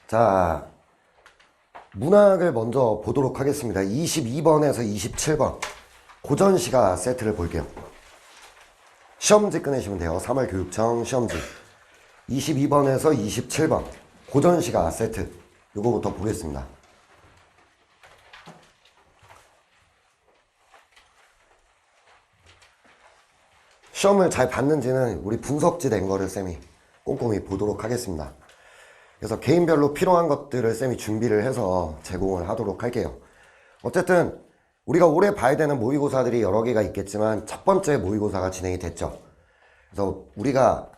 자, 문학을 먼저 보도록 하겠습니다. 22번에서 27번 고전시가 세트를 볼게요. 시험지 꺼내시면 돼요. 3월 교육청 시험지 22번에서 27번 고전시가 세트 요거부터 보겠습니다. 시험을 잘 봤는지는 우리 분석지 된 거를 쌤이 꼼꼼히 보도록 하겠습니다. 그래서 개인별로 필요한 것들을 쌤이 준비를 해서 제공을 하도록 할게요. 어쨌든 우리가 올해 봐야 되는 모의고사들이 여러 개가 있겠지만 첫 번째 모의고사가 진행이 됐죠. 그래서 우리가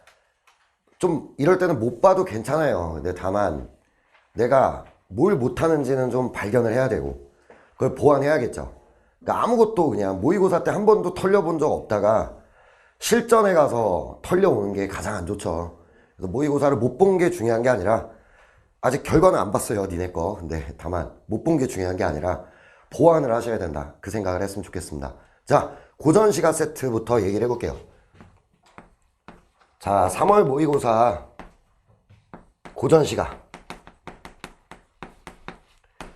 좀 이럴 때는 못 봐도 괜찮아요. 근데 다만 내가 뭘 못하는지는 좀 발견을 해야 되고 그걸 보완해야겠죠. 그러니까 아무것도 그냥 모의고사 때 한 번도 털려본 적 없다가 실전에 가서 털려오는 게 가장 안 좋죠. 그래서 모의고사를 못 본 게 중요한 게 아니라 아직 결과는 안 봤어요, 니네 거. 근데 다만 못 본 게 중요한 게 아니라 보완을 하셔야 된다. 그 생각을 했으면 좋겠습니다. 자, 고전시가 세트부터 얘기를 해볼게요. 자, 3월 모의고사 고전시가.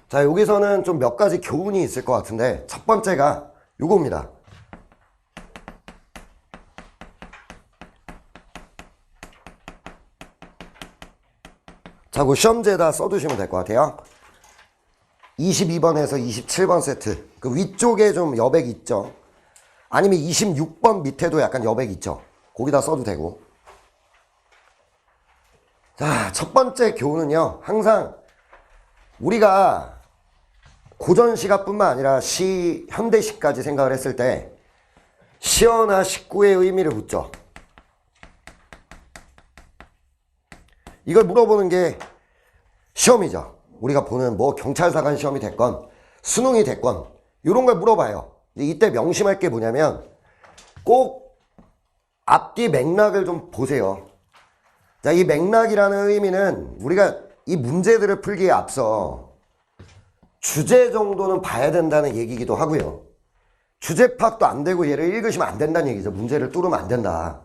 자, 여기서는 좀 몇 가지 교훈이 있을 것 같은데 첫 번째가 요겁니다. 자, 그 시험지에다 써두시면 될 것 같아요. 22번에서 27번 세트. 그 위쪽에 좀 여백 있죠. 아니면 26번 밑에도 약간 여백 있죠. 거기다 써도 되고. 자, 첫 번째 교훈은요. 항상 우리가 고전시가뿐만 아니라 현대시까지 생각을 했을 때 시어나 식구의 의미를 묻죠. 이걸 물어보는 게 시험이죠. 우리가 보는 뭐 경찰사관 시험이 됐건 수능이 됐건 이런 걸 물어봐요. 이때 명심할 게 뭐냐면 꼭 앞뒤 맥락을 좀 보세요. 자, 이 맥락이라는 의미는 우리가 이 문제들을 풀기에 앞서 주제 정도는 봐야 된다는 얘기기도 하고요. 주제 파악도 안 되고 얘를 읽으시면 안 된다는 얘기죠. 문제를 뚫으면 안 된다.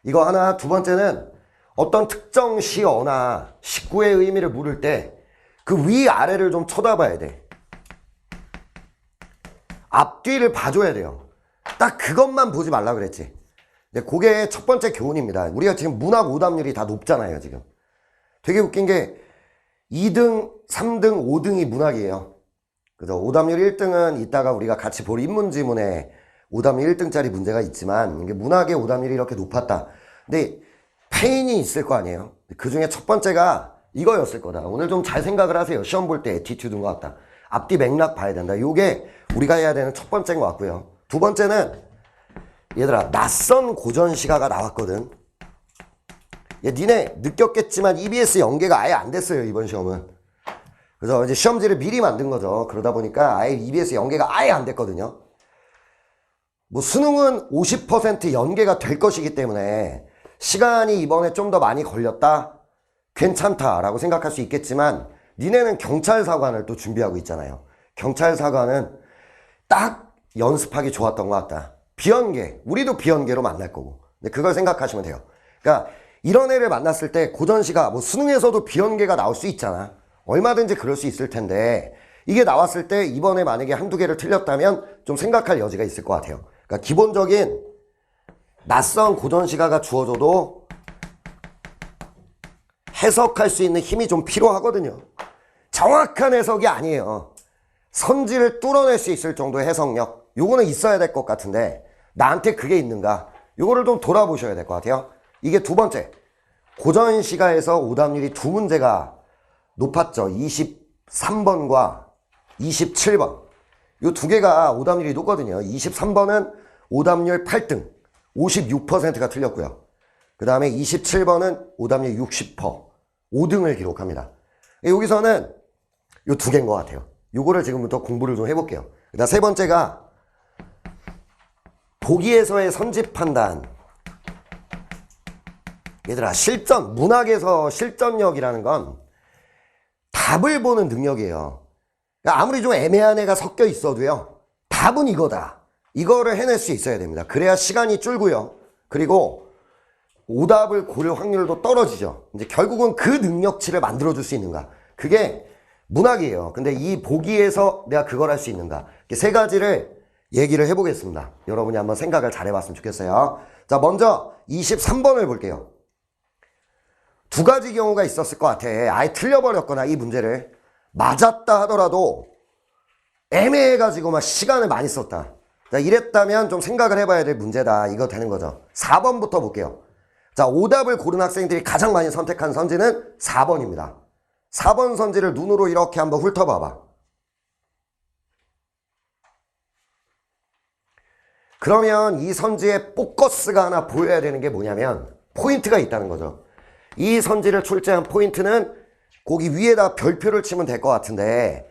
이거 하나. 두 번째는 어떤 특정 시어나 식구의 의미를 물을 때 그 위아래를 좀 쳐다봐야 돼. 앞뒤를 봐줘야 돼요. 딱 그것만 보지 말라 그랬지. 근데 그게 첫 번째 교훈입니다. 우리가 지금 문학 오답률이 다 높잖아요, 지금. 되게 웃긴 게 2등, 3등, 5등이 문학이에요. 그래서 오답률 1등은 이따가 우리가 같이 볼 인문지문에 오답률 1등짜리 문제가 있지만 이게 문학의 오답률이 이렇게 높았다. 근데 페인이 있을 거 아니에요. 그 중에 첫 번째가 이거였을 거다. 오늘 좀 잘 생각을 하세요. 시험 볼 때 애티튜드인 것 같다. 앞뒤 맥락 봐야 된다. 요게 우리가 해야 되는 첫 번째인 것 같고요. 두 번째는 얘들아, 낯선 고전시가가 나왔거든. 니네 느꼈겠지만 EBS 연계가 아예 안 됐어요, 이번 시험은. 그래서 이제 시험지를 미리 만든 거죠. 그러다 보니까 아예 EBS 연계가 아예 안 됐거든요. 뭐 수능은 50% 연계가 될 것이기 때문에 시간이 이번에 좀 더 많이 걸렸다? 괜찮다라고 생각할 수 있겠지만 니네는 경찰사관을 또 준비하고 있잖아요. 경찰사관은 딱 연습하기 좋았던 것 같다. 비연계, 우리도 비연계로 만날 거고. 근데 그걸 생각하시면 돼요. 그러니까 이런 애를 만났을 때 고전시가 뭐 수능에서도 비연계가 나올 수 있잖아. 얼마든지 그럴 수 있을 텐데 이게 나왔을 때 이번에 만약에 한두 개를 틀렸다면 좀 생각할 여지가 있을 것 같아요. 그러니까 기본적인 낯선 고전시가가 주어져도 해석할 수 있는 힘이 좀 필요하거든요. 정확한 해석이 아니에요. 선지를 뚫어낼 수 있을 정도의 해석력, 요거는 있어야 될 것 같은데 나한테 그게 있는가? 요거를 좀 돌아보셔야 될 것 같아요. 이게 두 번째, 고전시가에서 오답률이 두 문제가 높았죠. 23번과 27번. 요 두 개가 오답률이 높거든요. 23번은 오답률 8등 56%가 틀렸고요. 그 다음에 27번은 오답률 60% 5등을 기록합니다. 여기서는 요 두 개인 것 같아요. 요거를 지금부터 공부를 좀 해볼게요. 그 다음 세 번째가 보기에서의 선지 판단. 얘들아, 실전, 문학에서 실전력이라는 건 답을 보는 능력이에요. 그러니까 아무리 좀 애매한 애가 섞여 있어도요, 답은 이거다. 이거를 해낼 수 있어야 됩니다. 그래야 시간이 줄고요. 그리고 오답을 고를 확률도 떨어지죠. 이제 결국은 그 능력치를 만들어줄 수 있는가. 그게 문학이에요. 근데 이 보기에서 내가 그걸 할 수 있는가? 이렇게 세 가지를 얘기를 해보겠습니다. 여러분이 한번 생각을 잘 해봤으면 좋겠어요. 자, 먼저 23번을 볼게요. 두 가지 경우가 있었을 것 같아. 아예 틀려버렸거나 이 문제를 맞았다 하더라도 애매해가지고 막 시간을 많이 썼다. 자, 이랬다면 좀 생각을 해봐야 될 문제다. 이거 되는 거죠. 4번부터 볼게요. 자, 오답을 고른 학생들이 가장 많이 선택한 선지는 4번입니다. 4번 선지를 눈으로 이렇게 한번 훑어봐봐. 그러면 이 선지에 포커스가 하나 보여야 되는 게 뭐냐면 포인트가 있다는 거죠. 이 선지를 출제한 포인트는 거기 위에다 별표를 치면 될 것 같은데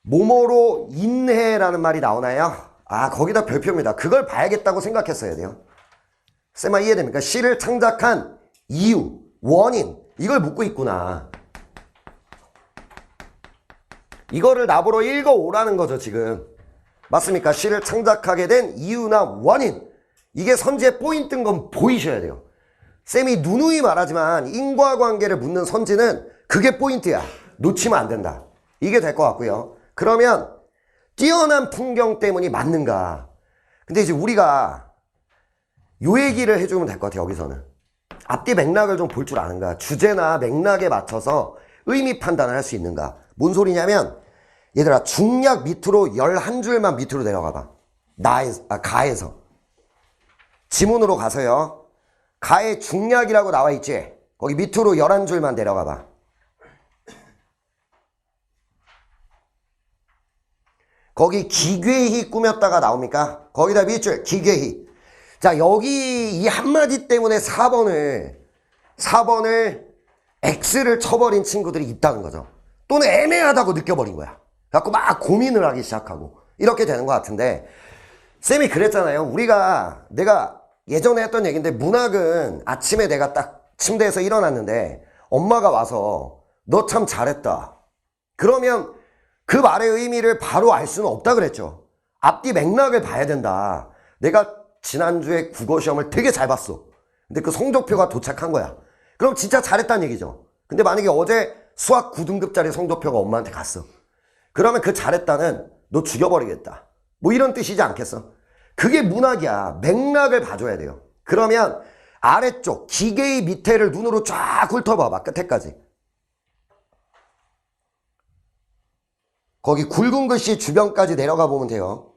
뭐뭐로 인해라는 말이 나오나요? 아, 거기다 별표입니다. 그걸 봐야겠다고 생각했어야 돼요. 쌤아, 이해됩니까? 시를 창작한 이유, 원인, 이걸 묻고 있구나. 이거를 나보러 읽어오라는 거죠, 지금. 맞습니까? 시를 창작하게 된 이유나 원인. 이게 선지의 포인트인 건 보이셔야 돼요. 쌤이 누누이 말하지만 인과관계를 묻는 선지는 그게 포인트야. 놓치면 안 된다. 이게 될 것 같고요. 그러면 뛰어난 풍경 때문이 맞는가? 근데 이제 우리가 요 얘기를 해주면 될 것 같아요. 여기서는 앞뒤 맥락을 좀 볼 줄 아는가? 주제나 맥락에 맞춰서 의미 판단을 할 수 있는가? 뭔 소리냐면 얘들아, 중약 밑으로 11줄만 밑으로 내려가봐. 가에서 지문으로 가서요. 가에 중약이라고 나와있지? 거기 밑으로 11줄만 내려가봐. 거기 기괴히 꾸몄다가 나옵니까? 거기다 밑줄 기괴히. 자, 여기 이 한마디 때문에 4번을 X를 쳐버린 친구들이 있다는 거죠. 또는 애매하다고 느껴버린 거야. 갖고 막 고민을 하기 시작하고 이렇게 되는 것 같은데, 쌤이 그랬잖아요. 내가 예전에 했던 얘기인데, 문학은 아침에 내가 딱 침대에서 일어났는데 엄마가 와서 너 참 잘했다. 그러면 그 말의 의미를 바로 알 수는 없다 그랬죠. 앞뒤 맥락을 봐야 된다. 내가 지난주에 국어 시험을 되게 잘 봤어. 근데 그 성적표가 도착한 거야. 그럼 진짜 잘했다는 얘기죠. 근데 만약에 어제 수학 9등급짜리 성적표가 엄마한테 갔어. 그러면 그 잘했다는 너 죽여버리겠다. 뭐 이런 뜻이지 않겠어? 그게 문학이야. 맥락을 봐줘야 돼요. 그러면 아래쪽 기계의 밑에를 눈으로 쫙 훑어봐봐. 끝에까지. 거기 굵은 글씨 주변까지 내려가 보면 돼요.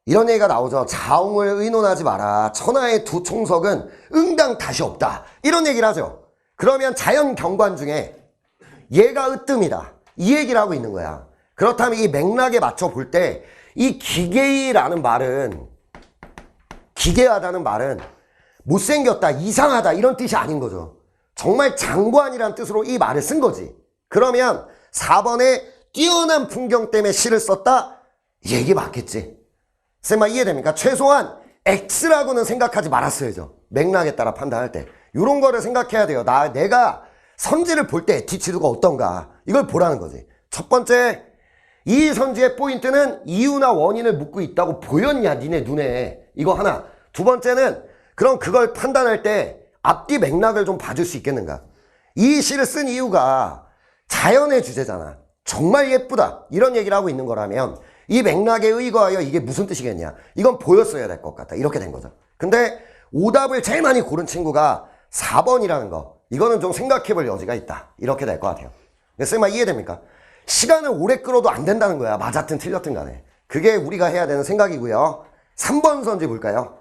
이런 얘기가 나오죠. 자웅을 의논하지 마라. 천하의 두 총석은 응당 다시 없다. 이런 얘기를 하죠. 그러면 자연 경관 중에 얘가 으뜸이다. 이 얘기를 하고 있는 거야. 그렇다면 이 맥락에 맞춰 볼 때 이 기계라는 말은, 기계하다는 말은 못생겼다, 이상하다 이런 뜻이 아닌 거죠. 정말 장관이란 뜻으로 이 말을 쓴 거지. 그러면 4번에 뛰어난 풍경 때문에 시를 썼다? 얘기 맞겠지. 쌤아, 이해됩니까? 최소한 X라고는 생각하지 말았어야죠. 맥락에 따라 판단할 때. 이런 거를 생각해야 돼요. 내가 선지를 볼 때 에티튜드가 어떤가, 이걸 보라는 거지. 첫 번째, 이 선지의 포인트는 이유나 원인을 묻고 있다고 보였냐, 니네 눈에. 이거 하나. 두 번째는 그럼 그걸 판단할 때 앞뒤 맥락을 좀 봐줄 수 있겠는가. 이 시를 쓴 이유가 자연의 주제잖아. 정말 예쁘다, 이런 얘기를 하고 있는 거라면 이 맥락에 의거하여 이게 무슨 뜻이겠냐, 이건 보였어야 될 것 같다. 이렇게 된 거죠. 근데 오답을 제일 많이 고른 친구가 4번이라는 거, 이거는 좀 생각해 볼 여지가 있다. 이렇게 될 것 같아요. 쌤아, 이해됩니까? 시간을 오래 끌어도 안 된다는 거야. 맞았든 틀렸든 간에. 그게 우리가 해야 되는 생각이고요. 3번 선지 볼까요?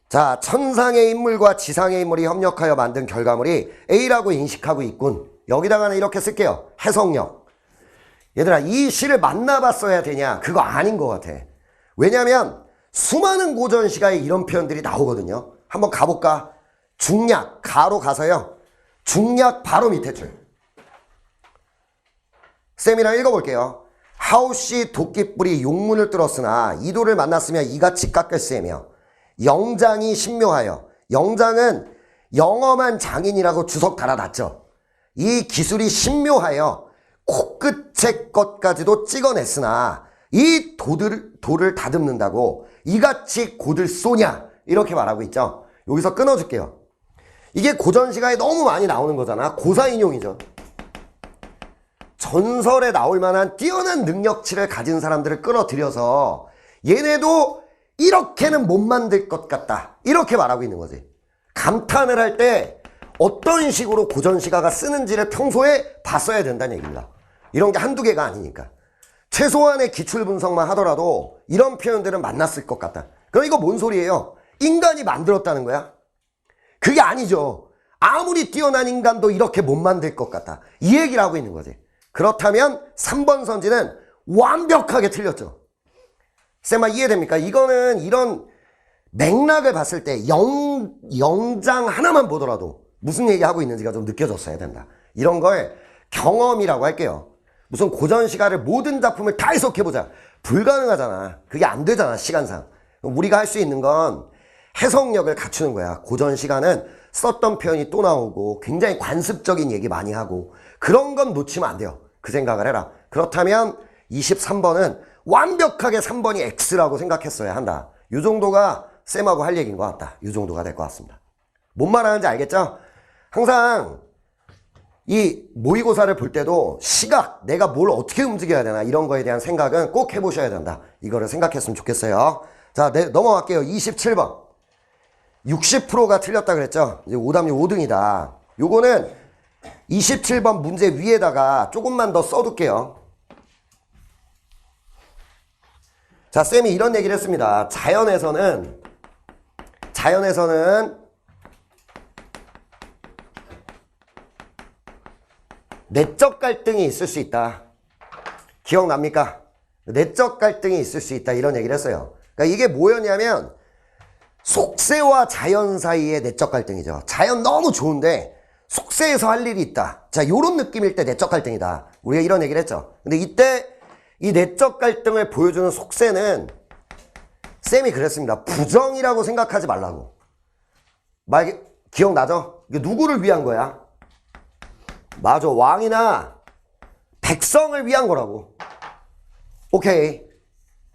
자, 천상의 인물과 지상의 인물이 협력하여 만든 결과물이 A라고 인식하고 있군. 여기다가는 이렇게 쓸게요. 해석력. 얘들아, 이 시를 만나봤어야 되냐? 그거 아닌 것 같아. 왜냐면 수많은 고전시가에 이런 표현들이 나오거든요. 한번 가볼까? 중약, 가로 가서요. 중약 바로 밑에 줄. 쌤이랑 읽어볼게요. 하우씨 도끼뿔이 용문을 뚫었으나 이도를 만났으면 이같이 깎을세며 영장이 신묘하여, 영장은 영험한 장인이라고 주석 달아놨죠. 이 기술이 신묘하여 코끝의 것까지도 찍어냈으나 이 돌을 다듬는다고 이같이 곧을 쏘냐, 이렇게 말하고 있죠. 여기서 끊어줄게요. 이게 고전시가에 너무 많이 나오는 거잖아. 고사인용이죠. 전설에 나올 만한 뛰어난 능력치를 가진 사람들을 끌어들여서 얘네도 이렇게는 못 만들 것 같다. 이렇게 말하고 있는 거지. 감탄을 할 때 어떤 식으로 고전시가가 쓰는지를 평소에 봤어야 된다는 얘기입니다. 이런 게 한두 개가 아니니까. 최소한의 기출분석만 하더라도 이런 표현들은 만났을 것 같다. 그럼 이거 뭔 소리예요? 인간이 만들었다는 거야? 그게 아니죠. 아무리 뛰어난 인간도 이렇게 못 만들 것 같다. 이 얘기를 하고 있는 거지. 그렇다면 3번 선지는 완벽하게 틀렸죠. 쌤아 이해됩니까? 이거는 이런 맥락을 봤을 때 영장 하나만 보더라도 무슨 얘기하고 있는지가 좀 느껴졌어야 된다. 이런 걸 경험이라고 할게요. 무슨 고전시가를 모든 작품을 다 해석해보자. 불가능하잖아. 그게 안 되잖아, 시간상. 우리가 할 수 있는 건 해석력을 갖추는 거야. 고전시가는 썼던 표현이 또 나오고 굉장히 관습적인 얘기 많이 하고 그런 건 놓치면 안 돼요. 그 생각을 해라. 그렇다면 23번은 완벽하게 3번이 X라고 생각했어야 한다. 이 정도가 쌤하고 할 얘기인 것 같다. 이 정도가 될 것 같습니다. 뭔 말하는지 알겠죠? 항상 이 모의고사를 볼 때도 시각, 내가 뭘 어떻게 움직여야 되나 이런 거에 대한 생각은 꼭 해보셔야 된다. 이거를 생각했으면 좋겠어요. 자, 넘어갈게요. 27번. 60%가 틀렸다 그랬죠? 이제 오답률 5등이다. 요거는 27번 문제 위에다가 조금만 더 써둘게요. 자, 쌤이 이런 얘기를 했습니다. 자연에서는 내적 갈등이 있을 수 있다. 기억납니까? 내적 갈등이 있을 수 있다. 이런 얘기를 했어요. 그러니까 이게 뭐였냐면 속세와 자연 사이의 내적 갈등이죠. 자연 너무 좋은데 속세에서 할 일이 있다. 자, 요런 느낌일 때 내적 갈등이다. 우리가 이런 얘기를 했죠. 근데 이때 이 내적 갈등을 보여주는 속세는 쌤이 그랬습니다. 부정이라고 생각하지 말라고. 기억나죠? 이게 누구를 위한 거야? 맞아, 왕이나 백성을 위한 거라고. 오케이.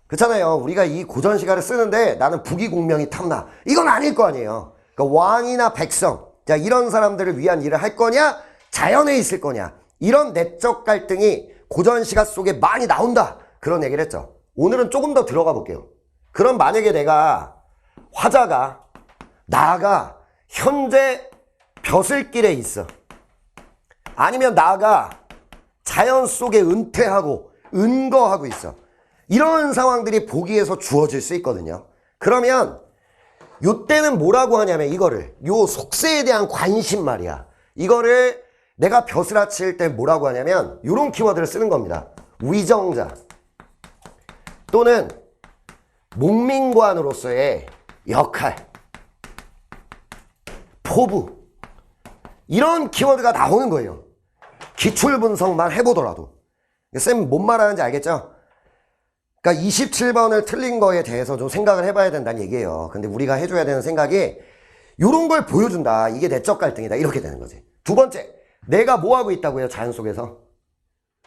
그렇잖아요. 우리가 이 고전시가를 쓰는데 나는 부귀공명이 탐나. 이건 아닐 거 아니에요. 그러니까 왕이나 백성, 자, 이런 사람들을 위한 일을 할 거냐? 자연에 있을 거냐? 이런 내적 갈등이 고전시가 속에 많이 나온다. 그런 얘기를 했죠. 오늘은 조금 더 들어가 볼게요. 그럼 만약에 내가 화자가 나가 현재 벼슬길에 있어. 아니면 나가 자연 속에 은퇴하고 은거하고 있어. 이런 상황들이 보기에서 주어질 수 있거든요. 그러면 요때는 뭐라고 하냐면 이거를 요 속세에 대한 관심 말이야. 이거를 내가 벼슬아칠 때 뭐라고 하냐면 요런 키워드를 쓰는 겁니다. 위정자 또는 목민관으로서의 역할, 포부 이런 키워드가 나오는 거예요. 기출 분석만 해보더라도. 쌤 뭔 말하는지 알겠죠? 그러니까 27번을 틀린 거에 대해서 좀 생각을 해봐야 된다는 얘기예요. 근데 우리가 해줘야 되는 생각이 이런 걸 보여준다. 이게 내적 갈등이다. 이렇게 되는 거지. 두 번째, 내가 뭐 하고 있다고요? 자연 속에서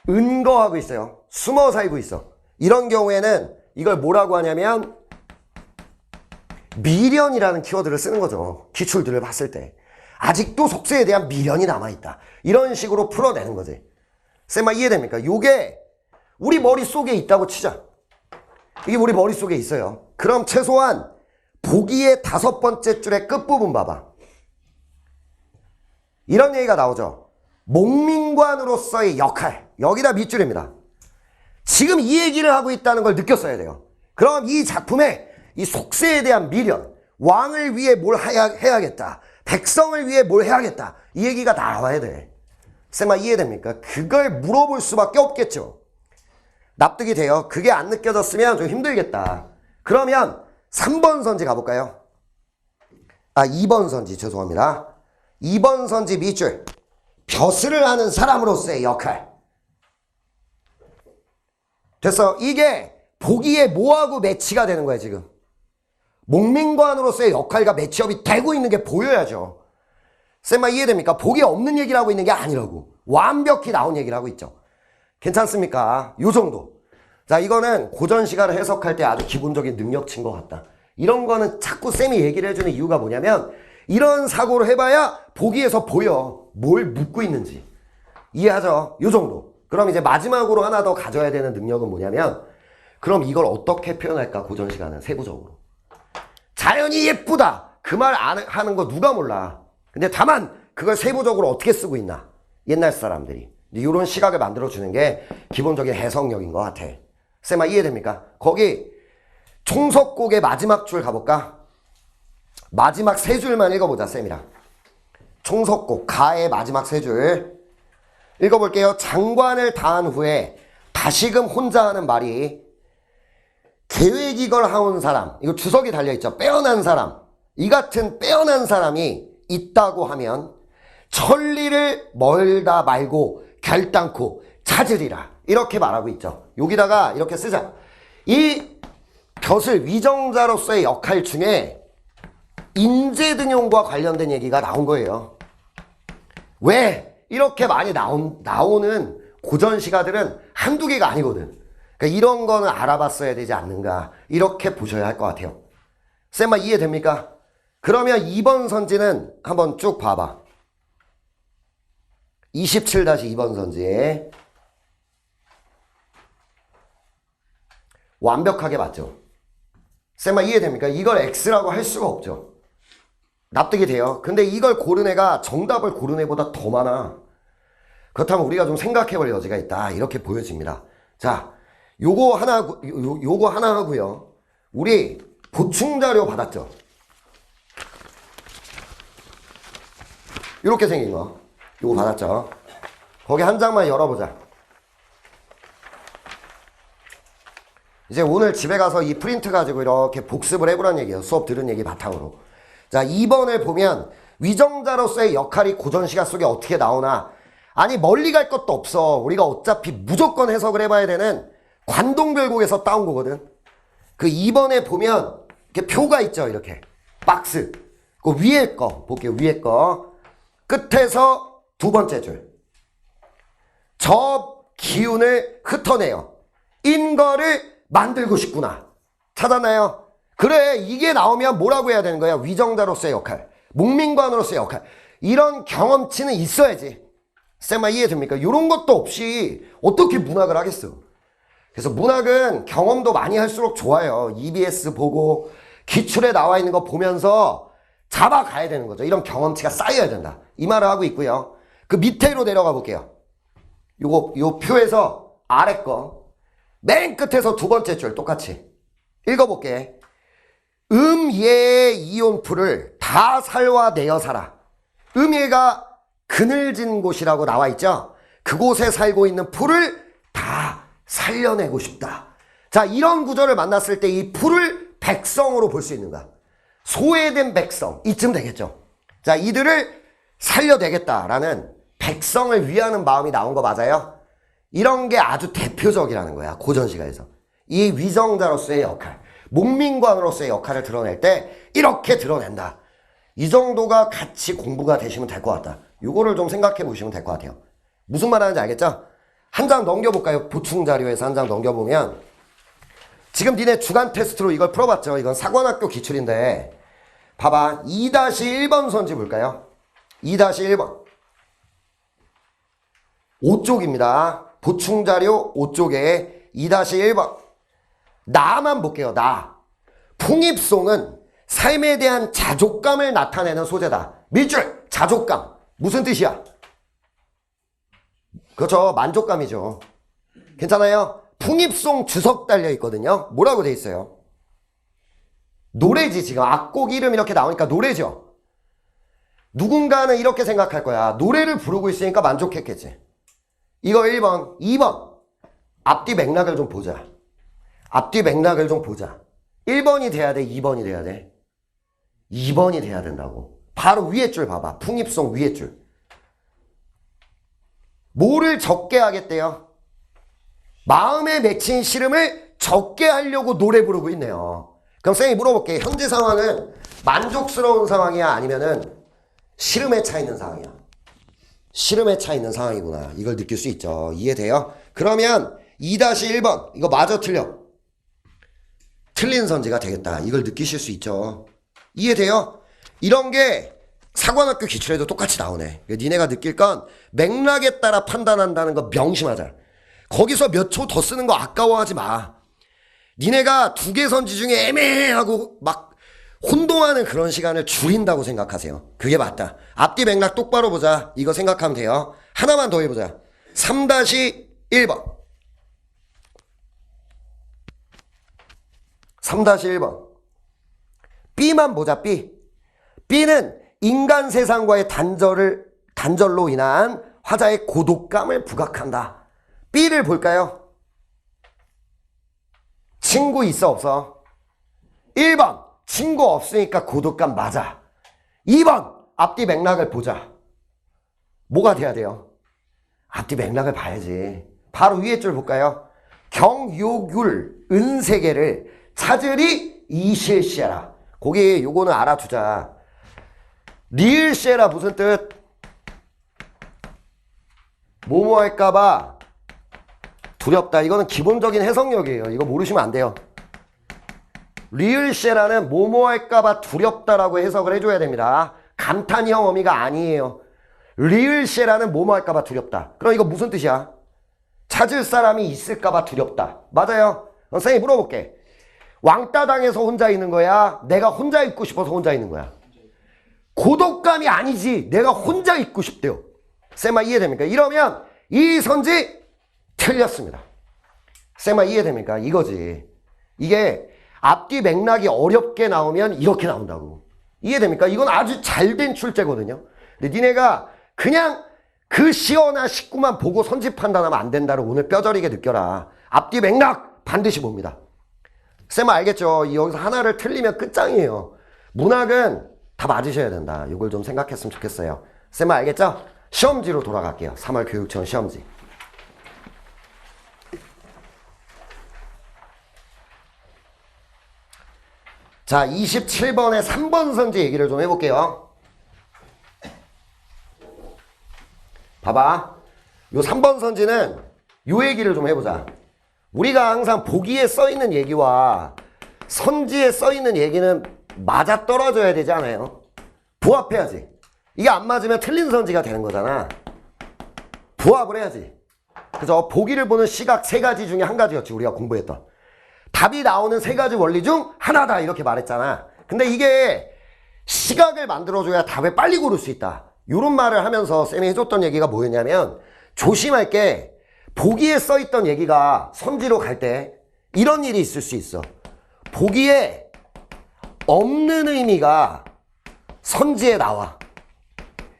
은거하고 있어요. 숨어 살고 있어. 이런 경우에는 이걸 뭐라고 하냐면 미련이라는 키워드를 쓰는 거죠. 기출들을 봤을 때 아직도 속세에 대한 미련이 남아있다. 이런 식으로 풀어내는 거지. 쌤아 이해됩니까? 요게 우리 머릿속에 있다고 치자. 이게 우리 머릿속에 있어요. 그럼 최소한 보기의 5번째 줄의 끝부분 봐봐. 이런 얘기가 나오죠. 목민관으로서의 역할. 여기다 밑줄입니다. 지금 이 얘기를 하고 있다는 걸 느꼈어야 돼요. 그럼 이 작품에 이 속세에 대한 미련, 왕을 위해 뭘 해야겠다. 백성을 위해 뭘 해야겠다. 이 얘기가 나와야 돼. 쌤아 이해됩니까? 그걸 물어볼 수밖에 없겠죠. 납득이 돼요. 그게 안 느껴졌으면 좀 힘들겠다. 그러면 3번 선지 가볼까요? 2번 선지 죄송합니다. 2번 선지 밑줄. 벼슬을 하는 사람으로서의 역할. 됐어. 이게 보기에 뭐하고 매치가 되는 거야 지금. 목민관으로서의 역할과 매치업이 되고 있는 게 보여야죠. 쌤아 이해됩니까? 보기에 없는 얘기를 하고 있는 게 아니라고. 완벽히 나온 얘기를 하고 있죠. 괜찮습니까? 요 정도. 자, 이거는 고전 시간을 해석할 때 아주 기본적인 능력치인 것 같다. 이런 거는 자꾸 쌤이 얘기를 해주는 이유가 뭐냐면 이런 사고를 해봐야 보기에서 보여. 뭘 묻고 있는지. 이해하죠? 요 정도. 그럼 이제 마지막으로 하나 더 가져야 되는 능력은 뭐냐면 그럼 이걸 어떻게 표현할까? 고전 시간은 세부적으로. 자연이 예쁘다. 그 말 하는 거 누가 몰라. 근데 다만 그걸 세부적으로 어떻게 쓰고 있나. 옛날 사람들이. 이런 시각을 만들어주는 게 기본적인 해석력인 것 같아. 쌤아 이해됩니까? 거기 총석곡의 마지막 줄 가볼까? 마지막 세 줄만 읽어보자 쌤이랑. 총석곡 가의 마지막 세 줄 읽어볼게요. 장관을 다한 후에 다시금 혼자 하는 말이 계획이걸 하온 사람, 이거 주석이 달려있죠. 빼어난 사람, 이 같은 빼어난 사람이 있다고 하면 천리를 멀다 말고 결단코 찾으리라. 이렇게 말하고 있죠. 여기다가 이렇게 쓰자. 이 벼슬 위정자로서의 역할 중에 인재등용과 관련된 얘기가 나온 거예요. 왜? 이렇게 많이 나오는 고전 시가들은 한두 개가 아니거든. 그러니까 이런 거는 알아봤어야 되지 않는가. 이렇게 보셔야 할 것 같아요. 쌤아 이해됩니까? 그러면 2번 선지는 한번 쭉 봐봐. 27-2번 선지. 완벽하게 맞죠? 쌤아 이해됩니까? 이걸 X라고 할 수가 없죠. 납득이 돼요. 근데 이걸 고른 애가 정답을 고른 애보다 더 많아. 그렇다면 우리가 좀 생각해 볼 여지가 있다. 이렇게 보여집니다. 자, 요거 하나 하고요. 우리 보충자료 받았죠? 이렇게 생긴 거. 요거 받았죠? 거기 한 장만 열어보자. 이제 오늘 집에 가서 이 프린트 가지고 이렇게 복습을 해보란 얘기예요. 수업 들은 얘기 바탕으로. 자, 2번을 보면 위정자로서의 역할이 고전시가 속에 어떻게 나오나. 아니 멀리 갈 것도 없어. 우리가 어차피 무조건 해석을 해봐야 되는 관동별곡에서 따온 거거든. 그 2번에 보면 이렇게 표가 있죠. 이렇게 박스. 그 위에 거 볼게요. 위에 거 끝에서 두 번째 줄. 저 기운을 흩어내요. 인거를 만들고 싶구나. 찾았나요? 그래, 이게 나오면 뭐라고 해야 되는 거야? 위정자로서의 역할, 목민관으로서의 역할. 이런 경험치는 있어야지. 쌤아 이해됩니까? 이런 것도 없이 어떻게 문학을 하겠어. 그래서 문학은 경험도 많이 할수록 좋아요. EBS 보고 기출에 나와 있는 거 보면서 잡아가야 되는 거죠. 이런 경험치가 쌓여야 된다. 이 말을 하고 있고요. 그 밑에로 내려가 볼게요. 요 표에서 아래 거 맨 끝에서 두 번째 줄 똑같이 읽어볼게. 예 이온풀을 다 살와내어 살아. 예가 그늘진 곳이라고 나와 있죠. 그곳에 살고 있는 풀을 다 살려내고 싶다. 자, 이런 구절을 만났을 때 이 풀을 백성으로 볼 수 있는가? 소외된 백성, 이쯤 되겠죠. 자, 이들을 살려내겠다라는 백성을 위하는 마음이 나온 거 맞아요? 이런 게 아주 대표적이라는 거야. 고전시가에서. 이 위정자로서의 역할, 목민관으로서의 역할을 드러낼 때 이렇게 드러낸다. 이 정도가 같이 공부가 되시면 될 것 같다. 이거를 좀 생각해 보시면 될 것 같아요. 무슨 말 하는지 알겠죠? 한 장 넘겨볼까요? 보충자료에서 한 장 넘겨보면 지금 니네 주간 테스트로 이걸 풀어봤죠? 이건 사관학교 기출인데 봐봐. 2-1번 선지 볼까요? 2-1번 5쪽입니다. 보충자료 5쪽에 2-1번 나만 볼게요. 나. 풍입송은 삶에 대한 자족감을 나타내는 소재다. 밑줄 자족감. 무슨 뜻이야? 그렇죠. 만족감이죠. 괜찮아요? 풍입송 주석 달려 있거든요. 뭐라고 돼 있어요? 노래지. 지금 악곡 이름 이렇게 나오니까 노래죠. 누군가는 이렇게 생각할 거야. 노래를 부르고 있으니까 만족했겠지. 이거 1번. 2번. 앞뒤 맥락을 좀 보자. 앞뒤 맥락을 좀 보자. 1번이 돼야 돼? 2번이 돼야 돼? 2번이 돼야 된다고. 바로 위에 줄 봐봐. 풍입송 위에 줄. 뭐를 적게 하겠대요? 마음에 맺힌 시름을 적게 하려고 노래 부르고 있네요. 그럼 쌤이 물어볼게. 현재 상황은 만족스러운 상황이야? 아니면은 시름에 차 있는 상황이야? 시름에 차 있는 상황이구나. 이걸 느낄 수 있죠. 이해돼요? 그러면 2-1번 이거 마저 틀려. 틀린 선지가 되겠다. 이걸 느끼실 수 있죠. 이해돼요? 이런 게 사관학교 기출에도 똑같이 나오네. 니네가 느낄 건 맥락에 따라 판단한다는 거 명심하자. 거기서 몇 초 더 쓰는 거 아까워하지 마. 니네가 두 개 선지 중에 애매하고 막 혼동하는 그런 시간을 줄인다고 생각하세요. 그게 맞다. 앞뒤 맥락 똑바로 보자. 이거 생각하면 돼요. 하나만 더 해보자. 3-1번. 3-1번. B만 보자. B는 인간 세상과의 단절로 인한 화자의 고독감을 부각한다. B를 볼까요? 친구 있어 없어? 1번 친구 없으니까 고독감 맞아. 2번 앞뒤 맥락을 보자. 뭐가 돼야 돼요? 앞뒤 맥락을 봐야지. 바로 위에 줄 볼까요? 경요귤 은세계를 찾으리 이실시라. 거기 요거는 알아두자. 리을시라 무슨 뜻? 뭐뭐 할까봐 두렵다. 이거는 기본적인 해석력이에요. 이거 모르시면 안 돼요. 리을시라는 뭐뭐 할까봐 두렵다라고 해석을 해줘야 됩니다. 감탄형 어미가 아니에요. 리을시라는 뭐뭐 할까봐 두렵다. 그럼 이거 무슨 뜻이야? 찾을 사람이 있을까봐 두렵다. 맞아요. 선생님이 물어볼게. 왕따 당해서 혼자 있는 거야? 내가 혼자 있고 싶어서 혼자 있는 거야? 고독감이 아니지. 내가 혼자 있고 싶대요. 쌤아 이해됩니까? 이러면 이 선지 틀렸습니다. 쌤아 이해됩니까? 이거지. 이게 앞뒤 맥락이 어렵게 나오면 이렇게 나온다고. 이해됩니까? 이건 아주 잘된 출제거든요. 근데 니네가 그냥 그 시어나 식구만 보고 선지 판단하면 안 된다를 오늘 뼈저리게 느껴라. 앞뒤 맥락 반드시 봅니다. 쌤아 알겠죠? 여기서 하나를 틀리면 끝장이에요. 문학은 다 맞으셔야 된다. 이걸 좀 생각했으면 좋겠어요. 쌤아 알겠죠? 시험지로 돌아갈게요. 3월 교육청 시험지. 자, 27번에 3번 선지 얘기를 좀 해볼게요. 봐봐. 요 3번 선지는 요 얘기를 좀 해보자. 우리가 항상 보기에 써있는 얘기와 선지에 써있는 얘기는 맞아떨어져야 되지 않아요? 부합해야지. 이게 안 맞으면 틀린 선지가 되는 거잖아. 부합을 해야지. 그래서 보기를 보는 시각 세 가지 중에 한 가지였지. 우리가 공부했던. 답이 나오는 세 가지 원리 중 하나다 이렇게 말했잖아. 근데 이게 시각을 만들어줘야 답을 빨리 고를 수 있다. 이런 말을 하면서 쌤이 해줬던 얘기가 뭐였냐면 조심할 게 보기에 써있던 얘기가 선지로 갈 때 이런 일이 있을 수 있어. 보기에 없는 의미가 선지에 나와.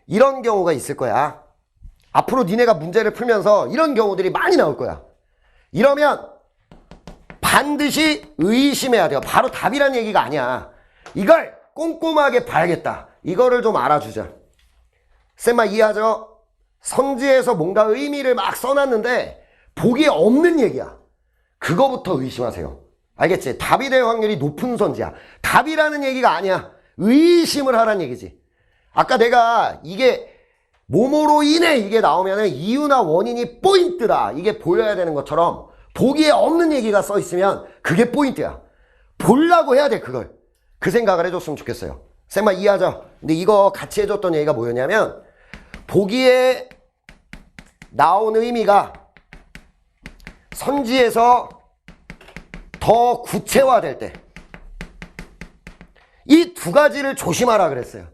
이런 경우가 있을 거야. 앞으로 니네가 문제를 풀면서 이런 경우들이 많이 나올 거야. 이러면 반드시 의심해야 돼요. 바로 답이란 얘기가 아니야. 이걸 꼼꼼하게 봐야겠다. 이거를 좀 알아주자. 쌤아 이해하죠? 선지에서 뭔가 의미를 막 써놨는데 보기에 없는 얘기야. 그거부터 의심하세요. 알겠지? 답이 될 확률이 높은 선지야. 답이라는 얘기가 아니야. 의심을 하란 얘기지. 아까 내가 이게 뭐뭐로 인해 이게 나오면은 이유나 원인이 포인트다. 이게 보여야 되는 것처럼 보기에 없는 얘기가 써 있으면 그게 포인트야. 보려고 해야 돼, 그걸. 그 생각을 해줬으면 좋겠어요. 쌤아 이해하죠? 근데 이거 같이 해줬던 얘기가 뭐였냐면 보기에 나온 의미가 선지에서 더 구체화될 때 이 두 가지를 조심하라 그랬어요.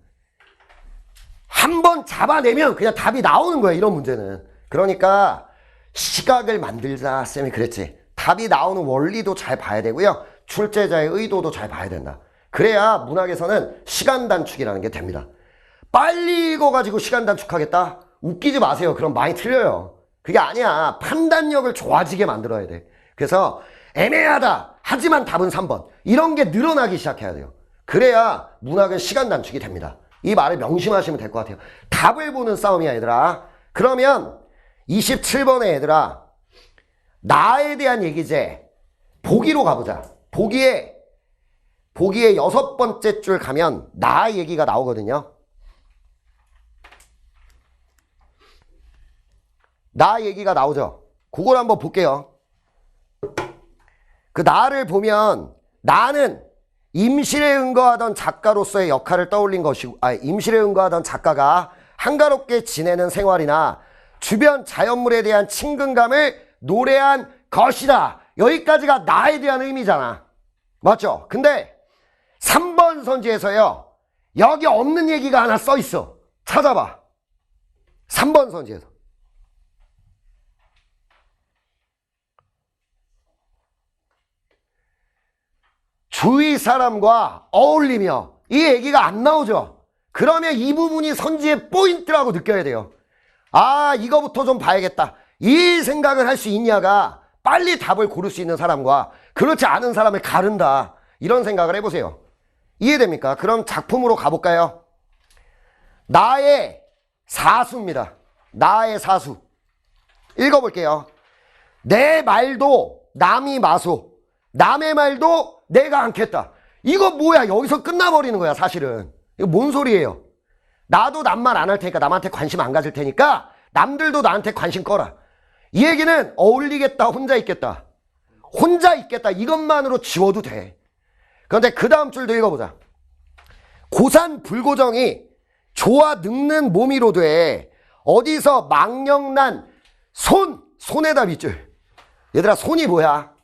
한번 잡아내면 그냥 답이 나오는 거야, 이런 문제는. 그러니까 시각을 만들자 쌤이 그랬지. 답이 나오는 원리도 잘 봐야 되고요. 출제자의 의도도 잘 봐야 된다. 그래야 문학에서는 시간 단축이라는 게 됩니다. 빨리 읽어가지고 시간 단축하겠다? 웃기지 마세요. 그럼 많이 틀려요. 그게 아니야. 판단력을 좋아지게 만들어야 돼. 그래서 애매하다. 하지만 답은 3번. 이런 게 늘어나기 시작해야 돼요. 그래야 문학은 시간 단축이 됩니다. 이 말을 명심하시면 될 것 같아요. 답을 보는 싸움이야, 얘들아. 그러면 27번에 얘들아, 나에 대한 얘기제. 보기로 가보자. 보기에 6번째 줄 가면 나 얘기가 나오거든요. 나 얘기가 나오죠. 그걸 한번 볼게요. 그 나를 보면 나는 임실에 응거하던 작가로서의 역할을 떠올린 것이고, 임실에 응거하던 작가가 한가롭게 지내는 생활이나 주변 자연물에 대한 친근감을 노래한 것이다. 여기까지가 나에 대한 의미잖아. 맞죠? 근데 3번 선지에서요, 여기 없는 얘기가 하나 써 있어. 찾아봐. 3번 선지에서. 주위 사람과 어울리며, 이 얘기가 안 나오죠. 그러면 이 부분이 선지의 포인트라고 느껴야 돼요. 아, 이거부터 좀 봐야겠다. 이 생각을 할 수 있냐가 빨리 답을 고를 수 있는 사람과 그렇지 않은 사람을 가른다. 이런 생각을 해보세요. 이해됩니까? 그럼 작품으로 가볼까요? 나의 사수입니다. 나의 사수. 읽어볼게요. 내 말도 남이 마소, 남의 말도 내가 않겠다. 이거 뭐야? 여기서 끝나버리는 거야, 사실은. 이거 뭔 소리예요? 나도 남말 안 할 테니까, 남한테 관심 안 가질 테니까 남들도 나한테 관심 꺼라. 이 얘기는 어울리겠다, 혼자 있겠다. 혼자 있겠다, 이것만으로 지워도 돼. 그런데 그 다음 줄도 읽어보자. 고산 불고정이 좋아 늙는 몸이로 돼 어디서 망령난 손에다 밑줄. 얘들아, 손이 뭐야?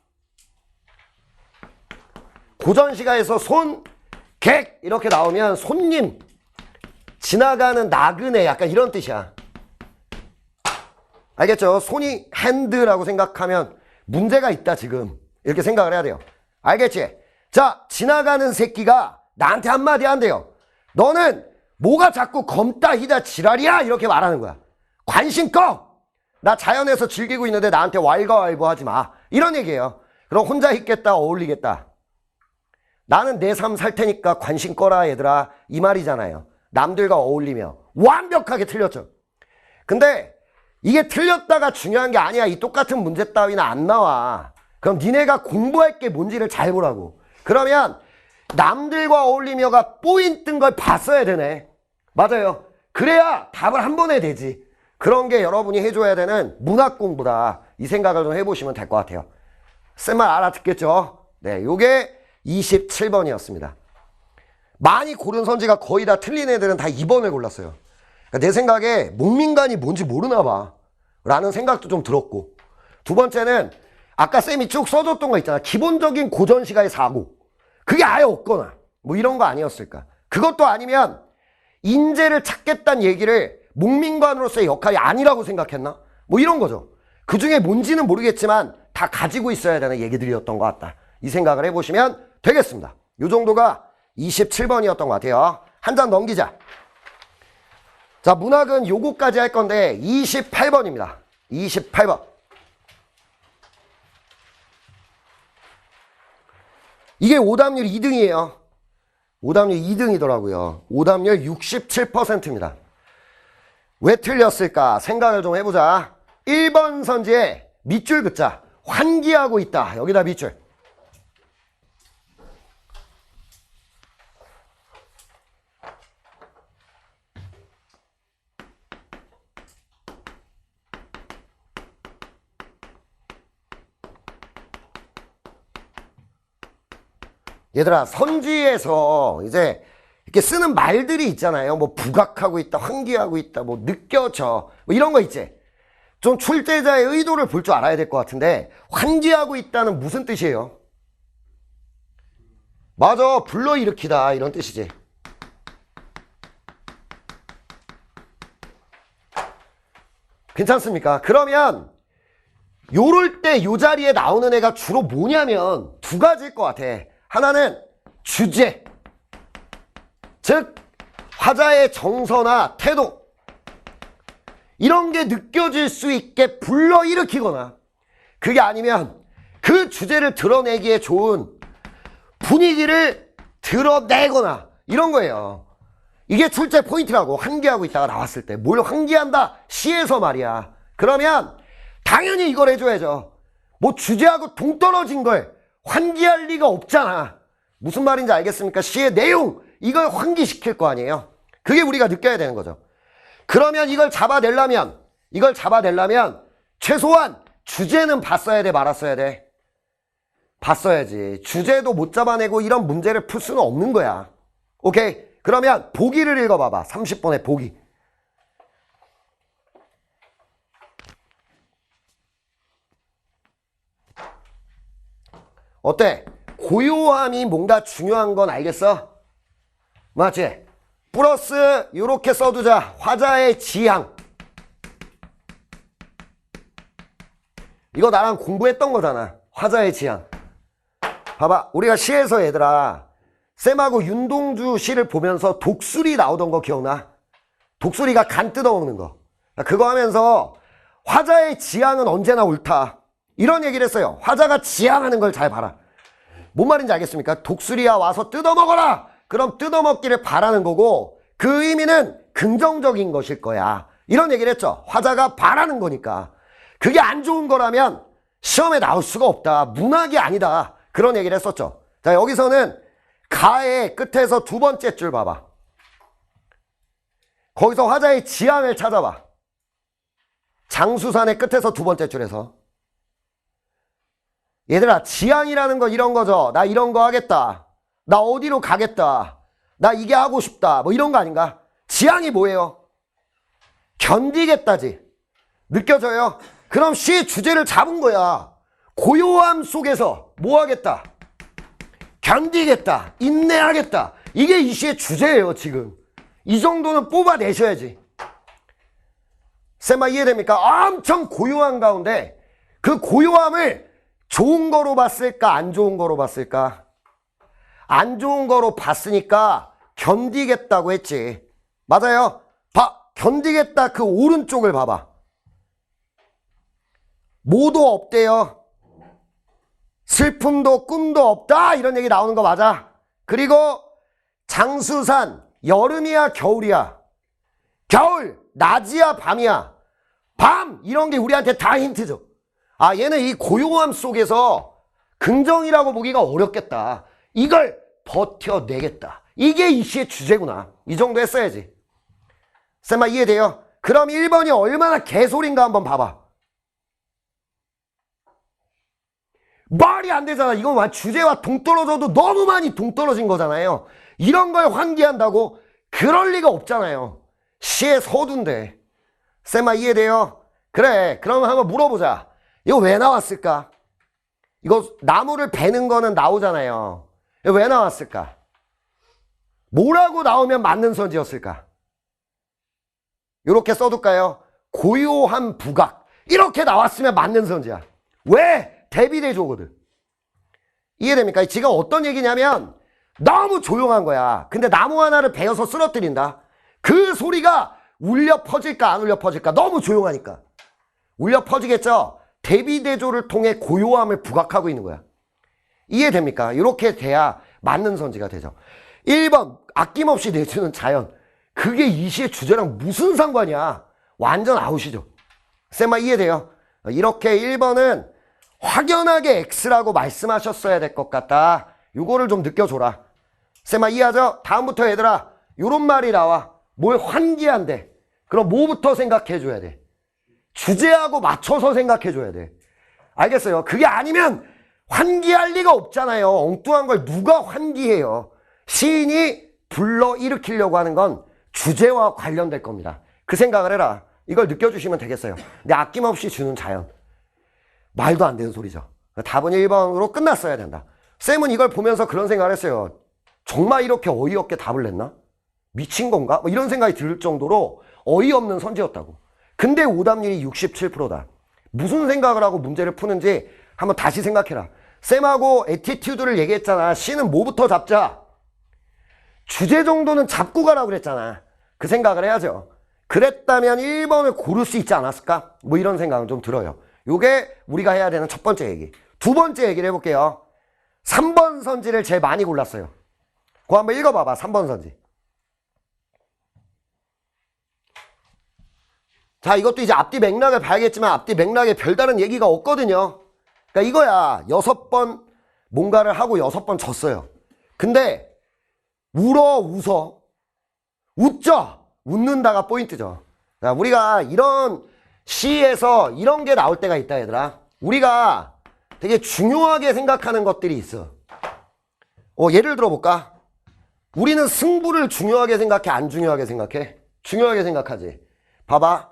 고전시가에서 객 이렇게 나오면 손님, 지나가는 나그네, 약간 이런 뜻이야. 알겠죠? 손이 핸드라고 생각하면 문제가 있다, 지금. 이렇게 생각을 해야 돼요. 알겠지? 자, 지나가는 새끼가 나한테 한마디 한대요. 너는 뭐가 자꾸 검다 희다 지랄이야? 이렇게 말하는 거야. 관심 꺼! 나 자연에서 즐기고 있는데 나한테 왈가왈부 하지 마. 이런 얘기예요. 그럼 혼자 있겠다, 어울리겠다. 나는 내 삶 살 테니까 관심 꺼라, 얘들아. 이 말이잖아요. 남들과 어울리며. 완벽하게 틀렸죠. 근데 이게 틀렸다가 중요한 게 아니야. 이 똑같은 문제 따위는 안 나와. 그럼 니네가 공부할 게 뭔지를 잘 보라고. 그러면 남들과 어울리며가 포인트인 걸 봤어야 되네. 맞아요. 그래야 답을 한 번에 되지. 그런 게 여러분이 해줘야 되는 문학 공부다. 이 생각을 좀 해보시면 될 것 같아요. 쓴 말 알아듣겠죠? 네, 요게 27번이었습니다. 많이 고른 선지가 거의 다 틀린 애들은 다 2번을 골랐어요. 그러니까 내 생각에 목민간이 뭔지 모르나 봐 라는 생각도 좀 들었고, 두 번째는 아까 쌤이 쭉 써줬던 거 있잖아. 기본적인 고전시가의 사고, 그게 아예 없거나 뭐 이런 거 아니었을까. 그것도 아니면 인재를 찾겠다는 얘기를 목민관으로서의 역할이 아니라고 생각했나, 뭐 이런 거죠. 그 중에 뭔지는 모르겠지만 다 가지고 있어야 되는 얘기들이었던 것 같다. 이 생각을 해보시면 되겠습니다. 이 정도가 27번이었던 것 같아요. 한 장 넘기자. 자, 문학은 요거까지 할 건데 28번입니다. 28번. 이게 오답률 2등이에요. 오답률 2등이더라고요. 오답률 67%입니다. 왜 틀렸을까 생각을 좀 해보자. 1번 선지에 밑줄 긋자. 환기하고 있다. 여기다 밑줄. 얘들아, 선지에서 이제 이렇게 쓰는 말들이 있잖아요. 뭐 부각하고 있다, 환기하고 있다, 뭐 느껴져, 뭐 이런 거 있지. 좀 출제자의 의도를 볼 줄 알아야 될 것 같은데, 환기하고 있다는 무슨 뜻이에요? 맞아, 불러일으키다, 이런 뜻이지. 괜찮습니까? 그러면 요럴 때 요 자리에 나오는 애가 주로 뭐냐면 두 가지일 것 같아. 하나는 주제, 즉 화자의 정서나 태도, 이런 게 느껴질 수 있게 불러일으키거나, 그게 아니면 그 주제를 드러내기에 좋은 분위기를 드러내거나, 이런 거예요. 이게 출제 포인트라고. 환기하고 있다가 나왔을 때 뭘 환기한다? 시에서 말이야. 그러면 당연히 이걸 해줘야죠. 뭐 주제하고 동떨어진 걸 환기할 리가 없잖아. 무슨 말인지 알겠습니까? 시의 내용, 이걸 환기시킬 거 아니에요. 그게 우리가 느껴야 되는 거죠. 그러면 이걸 잡아내려면 최소한 주제는 봤어야 돼, 말았어야 돼? 봤어야지. 주제도 못 잡아내고 이런 문제를 풀 수는 없는 거야. 오케이? 그러면 보기를 읽어봐봐. 30번의 보기. 어때? 고요함이 뭔가 중요한 건 알겠어? 맞지? 플러스 이렇게 써두자. 화자의 지향. 이거 나랑 공부했던 거잖아. 화자의 지향. 봐봐. 우리가 시에서 얘들아 쌤하고 윤동주 시를 보면서 독수리 나오던 거 기억나? 독수리가 간 뜯어먹는 거. 그거 하면서 화자의 지향은 언제나 옳다. 이런 얘기를 했어요. 화자가 지향하는 걸 잘 봐라. 뭔 말인지 알겠습니까? 독수리야 와서 뜯어먹어라. 그럼 뜯어먹기를 바라는 거고 그 의미는 긍정적인 것일 거야. 이런 얘기를 했죠. 화자가 바라는 거니까. 그게 안 좋은 거라면 시험에 나올 수가 없다. 문학이 아니다. 그런 얘기를 했었죠. 자, 여기서는 가의 끝에서 두 번째 줄 봐봐. 거기서 화자의 지향을 찾아봐. 장수산의 끝에서 두 번째 줄에서. 얘들아, 지향이라는 거 이런 거죠. 나 이런 거 하겠다. 나 어디로 가겠다. 나 이게 하고 싶다. 뭐 이런 거 아닌가? 지향이 뭐예요? 견디겠다지. 느껴져요? 그럼 시의 주제를 잡은 거야. 고요함 속에서 뭐 하겠다? 견디겠다. 인내하겠다. 이게 이 시의 주제예요, 지금. 이 정도는 뽑아내셔야지. 쌤아 이해됩니까? 엄청 고요한 가운데 그 고요함을 좋은 거로 봤을까? 안 좋은 거로 봤을까? 안 좋은 거로 봤으니까 견디겠다고 했지. 맞아요. 견디겠다 그 오른쪽을 봐봐. 뭐도 없대요. 슬픔도 꿈도 없다 이런 얘기 나오는 거 맞아. 그리고 장수산 여름이야 겨울이야? 겨울 낮이야 밤이야? 밤 이런 게 우리한테 다 힌트죠. 아 얘는 이 고요함 속에서 긍정이라고 보기가 어렵겠다. 이걸 버텨내겠다. 이게 이 시의 주제구나. 이 정도 했어야지. 쌤아 이해돼요? 그럼 1번이 얼마나 개소리인가 한번 봐봐. 말이 안 되잖아. 이건 주제와 동떨어져도 너무 많이 동떨어진 거잖아요. 이런 걸 환기한다고? 그럴 리가 없잖아요. 시의 서두인데. 쌤아 이해돼요? 그래 그럼 한번 물어보자. 이거 왜 나왔을까? 이거 나무를 베는 거는 나오잖아요. 이거 왜 나왔을까? 뭐라고 나오면 맞는 선지였을까? 이렇게 써둘까요? 고요한 부각. 이렇게 나왔으면 맞는 선지야. 왜? 대비대조거든. 이해됩니까? 지금 어떤 얘기냐면 너무 조용한 거야. 근데 나무 하나를 베어서 쓰러뜨린다. 그 소리가 울려 퍼질까 안 울려 퍼질까? 너무 조용하니까. 울려 퍼지겠죠? 대비대조를 통해 고요함을 부각하고 있는 거야. 이해됩니까? 이렇게 돼야 맞는 선지가 되죠. 1번 아낌없이 내주는 자연. 그게 이 시의 주제랑 무슨 상관이야? 완전 아웃이죠. 쌤아 이해돼요? 이렇게 1번은 확연하게 X라고 말씀하셨어야 될 것 같다. 요거를 좀 느껴줘라. 쌤아 이해하죠? 다음부터 얘들아 요런 말이 나와. 뭘 환기한대. 그럼 뭐부터 생각해줘야 돼? 주제하고 맞춰서 생각해줘야 돼. 알겠어요? 그게 아니면 환기할 리가 없잖아요. 엉뚱한 걸 누가 환기해요? 시인이 불러일으키려고 하는 건 주제와 관련될 겁니다. 그 생각을 해라. 이걸 느껴주시면 되겠어요. 근데 아낌없이 주는 자연. 말도 안 되는 소리죠. 답은 1번으로 끝났어야 된다. 쌤은 이걸 보면서 그런 생각을 했어요. 정말 이렇게 어이없게 답을 냈나? 미친 건가? 뭐 이런 생각이 들 정도로 어이없는 선지였다고. 근데 오답률이 67%다. 무슨 생각을 하고 문제를 푸는지 한번 다시 생각해라. 쌤하고 애티튜드를 얘기했잖아. C는 뭐부터 잡자? 주제 정도는 잡고 가라고 그랬잖아. 그 생각을 해야죠. 그랬다면 1번을 고를 수 있지 않았을까? 뭐 이런 생각은 좀 들어요. 요게 우리가 해야 되는 첫 번째 얘기. 두 번째 얘기를 해볼게요. 3번 선지를 제일 많이 골랐어요. 그거 한번 읽어봐봐. 3번 선지. 자, 이것도 이제 앞뒤 맥락을 봐야겠지만 앞뒤 맥락에 별다른 얘기가 없거든요. 그러니까 이거야. 6번 뭔가를 하고 6번 졌어요. 근데 웃어. 웃죠? 웃는다가 포인트죠. 자, 우리가 이런 시에서 이런 게 나올 때가 있다 얘들아. 우리가 되게 중요하게 생각하는 것들이 있어. 예를 들어볼까? 우리는 승부를 중요하게 생각해, 안 중요하게 생각해? 중요하게 생각하지. 봐봐.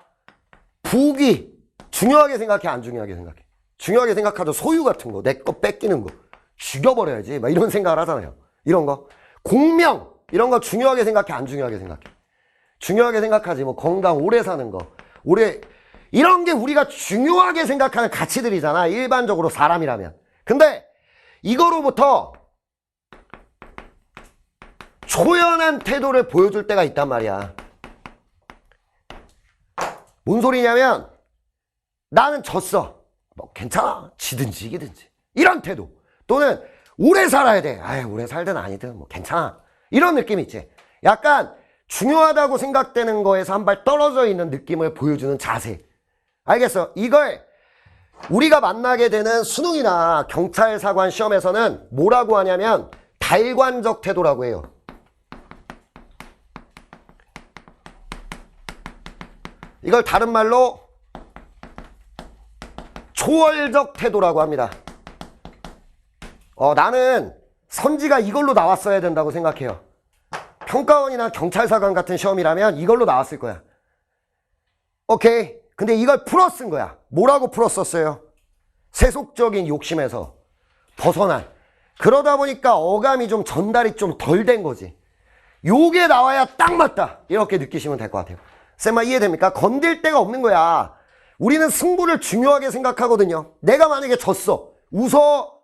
부귀 중요하게 생각해, 안 중요하게 생각해? 중요하게 생각하죠. 소유 같은 거, 내 거 뺏기는 거 죽여버려야지 막 이런 생각을 하잖아요. 이런 거. 공명 이런 거 중요하게 생각해, 안 중요하게 생각해? 중요하게 생각하지. 뭐 건강, 오래 사는 거, 오래, 이런 게 우리가 중요하게 생각하는 가치들이잖아, 일반적으로 사람이라면. 근데 이거로부터 초연한 태도를 보여줄 때가 있단 말이야. 뭔 소리냐면, 나는 졌어, 뭐 괜찮아, 지든지 이기든지, 이런 태도. 또는 오래 살아야 돼, 아유 오래 살든 아니든 뭐 괜찮아, 이런 느낌이 있지. 약간 중요하다고 생각되는 거에서 한 발 떨어져 있는 느낌을 보여주는 자세. 알겠어? 이걸 우리가 만나게 되는 수능이나 경찰사관 시험에서는 뭐라고 하냐면 달관적 태도라고 해요. 이걸 다른 말로 초월적 태도라고 합니다. 나는 선지가 이걸로 나왔어야 된다고 생각해요. 평가원이나 경찰사관 같은 시험이라면 이걸로 나왔을 거야. 오케이. 근데 이걸 풀어 쓴 거야. 뭐라고 풀어 썼어요? 세속적인 욕심에서 벗어난. 그러다 보니까 어감이 좀 전달이 좀 덜 된 거지. 요게 나와야 딱 맞다, 이렇게 느끼시면 될 것 같아요. 쌤아, 이해됩니까? 건들 데가 없는 거야. 우리는 승부를 중요하게 생각하거든요. 내가 만약에 졌어, 웃어,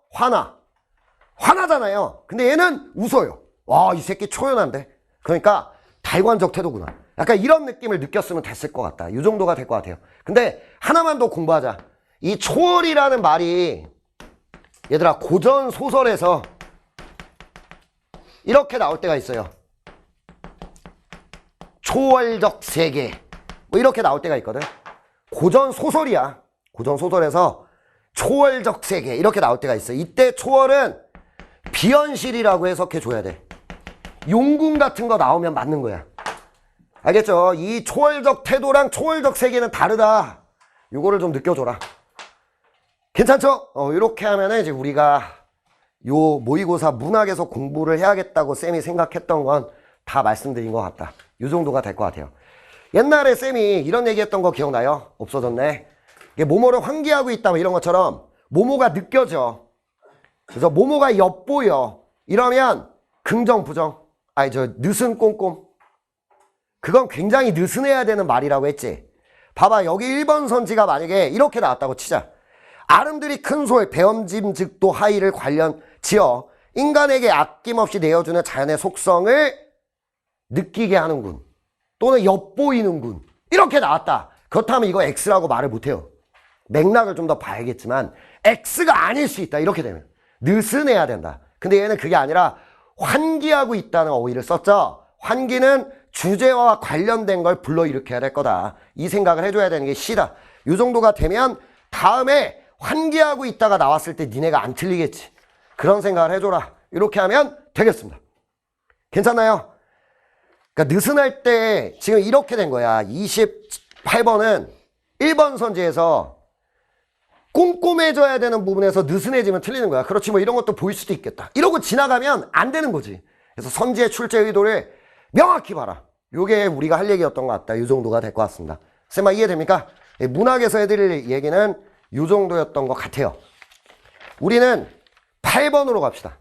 화나잖아요. 근데 얘는 웃어요. 와, 이 새끼 초연한데? 그러니까 달관적 태도구나. 약간 이런 느낌을 느꼈으면 됐을 것 같다. 이 정도가 될 것 같아요. 근데 하나만 더 공부하자. 이 초월이라는 말이, 얘들아, 고전 소설에서 이렇게 나올 때가 있어요. 초월적 세계, 뭐 이렇게 나올 때가 있거든. 고전 소설이야. 고전 소설에서 초월적 세계 이렇게 나올 때가 있어. 이때 초월은 비현실이라고 해석해 줘야 돼. 용궁 같은 거 나오면 맞는 거야. 알겠죠? 이 초월적 태도랑 초월적 세계는 다르다. 요거를 좀 느껴줘라. 괜찮죠? 이렇게 하면은 이제 우리가 요 모의고사 문학에서 공부를 해야겠다고 쌤이 생각했던 건 다 말씀드린 것 같다. 요 정도가 될 것 같아요. 옛날에 쌤이 이런 얘기했던 거 기억나요? 없어졌네. 이게 모모를 환기하고 있다, 뭐 이런 것처럼 모모가 느껴져. 그래서 모모가 엿보여. 이러면 긍정, 부정. 느슨 꼼꼼. 그건 굉장히 느슨해야 되는 말이라고 했지. 봐봐, 여기 1번 선지가 만약에 이렇게 나왔다고 치자. 아름드리 큰 소의 배엄짐즉도 하이를 관련 지어 인간에게 아낌없이 내어주는 자연의 속성을 느끼게 하는군. 또는 엿보이는군. 이렇게 나왔다. 그렇다면 이거 X라고 말을 못해요. 맥락을 좀 더 봐야겠지만 X가 아닐 수 있다. 이렇게 되면 느슨해야 된다. 근데 얘는 그게 아니라 환기하고 있다는 어휘를 썼죠. 환기는 주제와 관련된 걸 불러일으켜야 될 거다. 이 생각을 해줘야 되는 게 C다. 이 정도가 되면 다음에 환기하고 있다가 나왔을 때 니네가 안 틀리겠지. 그런 생각을 해줘라. 이렇게 하면 되겠습니다. 괜찮나요? 그러니까 느슨할 때 지금 이렇게 된 거야. 28번은 1번 선지에서 꼼꼼해져야 되는 부분에서 느슨해지면 틀리는 거야. 그렇지, 뭐 이런 것도 보일 수도 있겠다. 이러고 지나가면 안 되는 거지. 그래서 선지의 출제 의도를 명확히 봐라. 요게 우리가 할 얘기였던 것 같다. 이 정도가 될 것 같습니다. 쌤아, 이해됩니까? 문학에서 해드릴 얘기는 이 정도였던 것 같아요. 우리는 8번으로 갑시다.